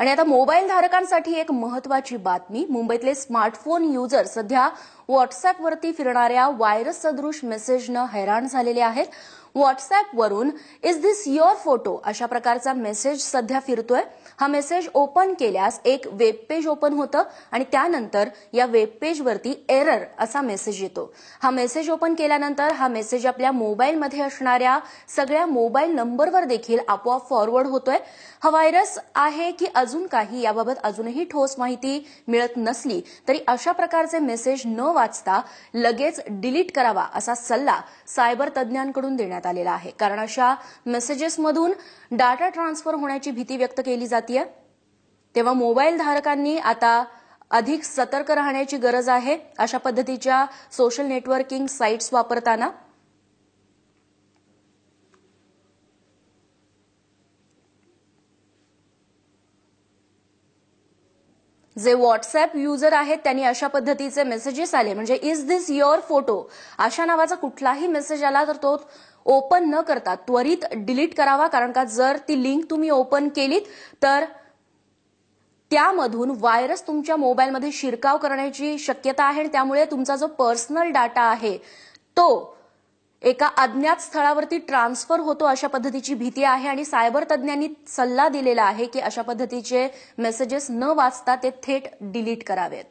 आणि आता मोबाईल धारकांसाठी एक महत्त्वाची बातमी. मुंबईतले स्मार्टफोन युजर सध्या व्हॉट्सअॅपवरती फिरणाऱ्या व्हायरस सदृश मेसेजनं हैराण झालेले आहेत. व्हॉट्सअॅपवरून इज दिस युअर फोटो अशा प्रकारचा मेसेज सध्या फिरतोय. हा मेसेज ओपन केल्यास एक वेब पेज ओपन होतं आणि त्यानंतर या वेब पेजवरती एरर असा मेसेज येतो. हा मेसेज ओपन केल्यानंतर हा मेसेज आपल्या मोबाईलमध्ये असणाऱ्या सगळ्या मोबाईल नंबरवर देखील आपोआप फॉरवर्ड होतोय. हा व्हायरस आहे की अजून काही याबाबत अजूनही ठोस माहिती मिळत नसली तरी अशा प्रकारचे मेसेज न वाचता लगेच डिलीट करावा असा सल्ला सायबर तज्ज्ञांकडून देण्यात आलेला आहे. कारण अशा मेसेजेसमधून डाटा ट्रान्सफर होण्याची भीती व्यक्त केली जाते. तेव्हा मोबाईल धारकांनी आता अधिक सतर्क राहण्याची गरज आहे अशा पद्धतीच्या सोशल नेटवर्किंग साइट्स वापरताना. जे व्हॉट्सअॅप युजर आहेत त्यांनी अशा पद्धतीचे मेसेजेस आले म्हणजे इज दिस युअर फोटो अशा नावाचा कुठलाही मेसेज आला तर तो ओपन न करता त्वरित डिलीट करावा. कारण का जर ती लिंक तुम्ही ओपन केलीत तर त्यामधून व्हायरस तुमच्या मोबाईलमध्ये शिरकाव करण्याची शक्यता आहे आणि त्यामुळे तुमचा जो पर्सनल डाटा आहे तो एका अज्ञात स्थळावरती ट्रान्सफर होतो अशा पद्धतीची भीती आहे. आणि सायबर तज्ज्ञांनी सल्ला दिलेला आहे की अशा पद्धतीचे मेसेजेस न वाचता ते थेट डिलीट करावेत.